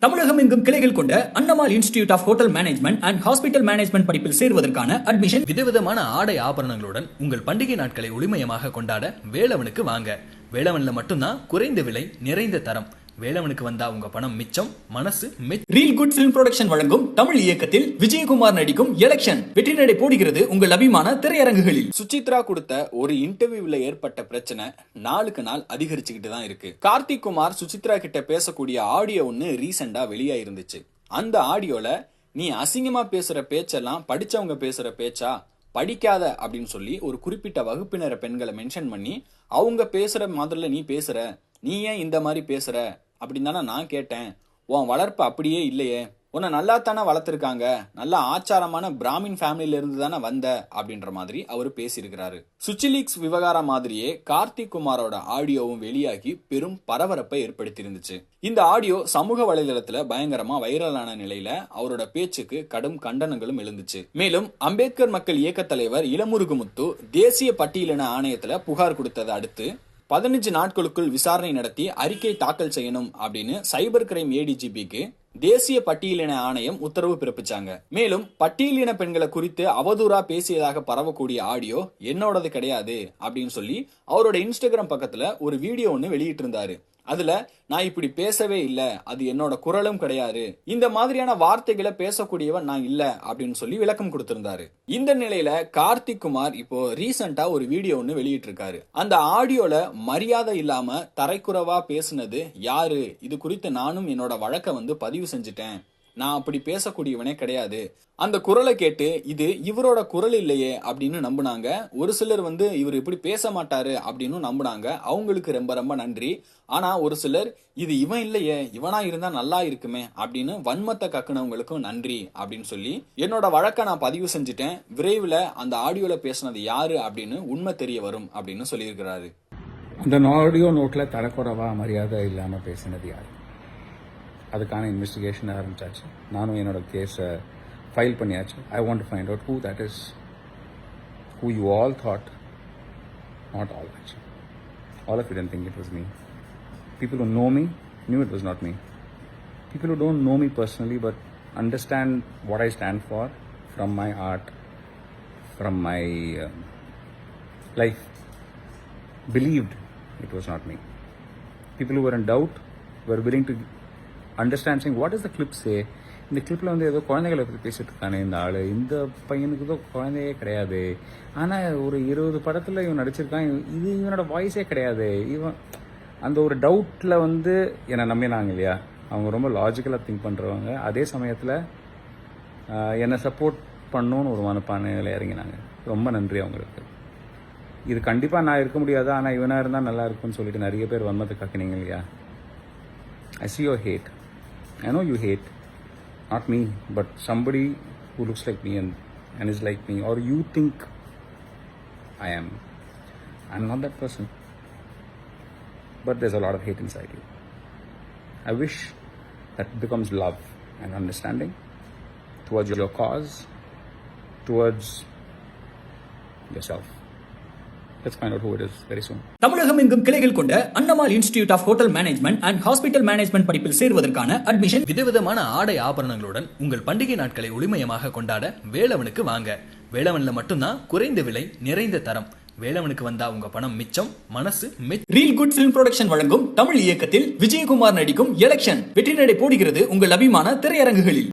தமிழகம் எங்கும் கிளைகள் கொண்ட Annamal institute of hotel management and hospital management படிப்பில் சேருவதற்கான அட்மிஷன். விதவிதமான ஆடை ஆபரணங்களுடன் உங்கள் பண்டிகை நாட்களை ஒளிமயமாக கொண்டாட வேலவனுக்கு வாங்க. வேலவன்ல மட்டும்தான் குறைந்த விலை, நிறைந்த தரம். வேலவனுக்கு வந்தா உங்க பணம் மிச்சம், மனசு ரீல் குட் ஃபிலிம் புரொடக்ஷன் வழங்கும் தமிழ் இயக்கத்தில் விஜயகுமார் நடிக்கும் எலெக்ஷன் வெற்றி நடை போடுகிறது உங்கள் அபிமான திரையரங்குகளில். சுசித்ரா கொடுத்த ஒரு இன்டர்வியூல ஏற்பட்ட பிரச்சனை நாளுக்கு நாள் அதிகரிச்சுக்கிட்டு தான் இருக்கு. கார்த்திக் குமார் சுசித்ரா கிட்ட பேசக்கூடிய ஆடியோ ஒன்னு ரீசெண்டா வெளியா இருந்துச்சு. அந்த ஆடியோல நீ அசிங்கமா பேசுற பேச்செல்லாம் படிச்சவங்க பேசுற பேச்சா, படிக்காத அப்படின்னு சொல்லி ஒரு குறிப்பிட்ட வகுப்பினர பெண்களை மென்ஷன் பண்ணி அவங்க பேசுற மாதிரில நீ பேசுற, நீ ஏன் இந்த மாதிரி பேசுற அப்படின்னு தானே நான் கேட்டேன். உன் வளர்ப்பு அப்படியே இல்லையே, உன்னை நல்லா தானே வளர்த்துருக்காங்க, நல்லா ஆச்சாரமான பிராமின் ஃபேமிலியில இருந்து தானே வந்த அப்படின்ற மாதிரி அவர் பேசியிருக்கிறாரு. சுச்சிலீக்ஸ் விவகாரம் மாதிரியே கார்த்திக் குமாரோட ஆடியோவும் வெளியாகி பெரும் பரபரப்பை ஏற்படுத்தி இருந்துச்சு. இந்த ஆடியோ சமூக வலைதளத்துல பயங்கரமா வைரலான நிலையில அவரோட பேச்சுக்கு கடும் கண்டனங்களும் எழுந்துச்சு. மேலும் அம்பேத்கர் மக்கள் இயக்க தலைவர் இளமுருகுமுத்து தேசிய பட்டியலின ஆணையத்துல புகார் கொடுத்ததை அடுத்து 15 நாட்களுக்குள் விசாரணை நடத்தி அறிக்கை தாக்கல் செய்யணும் அப்படின்னு சைபர் கிரைம் ஏடிஜிபிக்கு தேசிய பட்டியலின ஆணையம் உத்தரவு பிறப்பிச்சாங்க. மேலும் பட்டியலின பெண்களை குறித்து அவதூறா பேசியதாக பரவக்கூடிய ஆடியோ என்னோடது கிடையாது அப்படின்னு சொல்லி அவரோட இன்ஸ்டாகிராம் பக்கத்துல ஒரு வீடியோ ஒன்னு வெளியிட்டு இருந்தாரு. அதுல நான் இப்படி பேசவே இல்ல, அது என்னோட குரலும் கிடையாது, இந்த மாதிரியான வார்த்தைகளை பேசக்கூடியவன் நான் இல்ல அப்படின்னு சொல்லி விளக்கம் கொடுத்திருந்தாரு. இந்த நிலையில கார்த்திக் குமார் இப்போ ரீசெண்டா ஒரு வீடியோ ஒன்னு வெளியிட்டு இருக்காரு. அந்த ஆடியோல மரியாதை இல்லாம தரைக்குறவா பேசுனது யாரு, இது குறித்து நானும் என்னோட வழக்க பதிவு செஞ்சுட்டேன், நான் அப்படி பேசக்கூடியவனே கிடையாது, அந்த குரலை கேட்டு இது இவரோட குரல் இல்லையே அப்படின்னு நம்பினாங்க. ஒரு சிலர் இவர் இப்படி பேச மாட்டாரு அப்படின்னு நம்பினாங்க. அவங்களுக்கு ரொம்ப ரொம்ப நன்றி. ஆனா ஒரு சிலர் இது இவன் இல்லையே, இவனா இருந்தா நல்லா இருக்குமே அப்படின்னு வன்மத்தை கக்குனவங்களுக்கும் நன்றி அப்படின்னு சொல்லி என்னோட வழக்க நான் பதிவு செஞ்சுட்டேன், விரைவில் அந்த ஆடியோல பேசினது யாரு அப்படின்னு உண்மை தெரிய வரும் அப்படின்னு சொல்லியிருக்கிறாரு. அந்த ஆடியோ நோட்ல தரக்குறவா மரியாதை இல்லாம பேசினது யாரு, அதுக்கான இன்வெஸ்டிகேஷன் ஆரம்பிச்சாச்சு. நானும் என்னோட கேஸை ஃபைல் பண்ணியாச்சு. I want to find out who that is, who you all thought, not all actually. All of you didn't think it was me. People who know me knew it was not me. People who don't know me personally but understand what I stand for from my art, from my life, believed it was not me. People who were in doubt were willing to understand, saying what does the clip say. இந்த கிளிப்பில் ஏதோ குழந்தைகளை பற்றி பேசிட்டு இருக்கானே இந்த ஆள், இந்த பையனுக்கு ஏதோ குழந்தையே கிடையாது, ஆனால் ஒரு 20 படத்தில் இவன் நடிச்சிருக்கான், இது இவனோட வாய்ஸே கிடையாது, இவன் அந்த ஒரு டவுட்டில் என்னை நம்பினாங்க இல்லையா. அவங்க ரொம்ப லாஜிக்கலாக திங்க் பண்ணுறவங்க. அதே சமயத்தில் என்னை சப்போர்ட் பண்ணணும்னு ஒரு மனப்பானையில் இறங்கினாங்க. ரொம்ப நன்றி அவங்களுக்கு. இது கண்டிப்பாக நான் இருக்க முடியாது, ஆனால் இவனாக இருந்தால் நல்லா இருக்கும்னு சொல்லிட்டு நிறைய பேர் வன்மத்தை காக்கினீங்க இல்லையா. I see your hate. I know you hate. Not me, but somebody who looks like me and is like me, or you think I am. I'm not that person. But there's a lot of hate inside you. I wish that becomes love and understanding towards your cause, towards yourself. Let's find out who it is very soon. தமிழகம் எங்கும் கிளைகள் கொண்ட Annamal institute of hotel management and hospital management படிப்பில் சேருவதற்கான admission. விதவிதமான ஆடை ஆபரணங்களுடன் உங்கள் பண்டிகை நாட்களை ஒளிமயமாக கொண்டாட வேலவனுக்கு வாங்க. வேலவன்ல மட்டும்தான் குறைந்த விலை, நிறைந்த தரம். வேலவனுக்கு வந்தா உங்க பணம் மிச்சம், மனசு ரீல் குட் ஃபிலிம் புரொடக்ஷன் வழங்கும் தமிழ் இயக்கத்தில் விஜயகுமார் நடிக்கும் எலெக்ஷன் வெற்றி நடை போடுகிறது உங்கள் அபிமான திரையரங்குகளில்.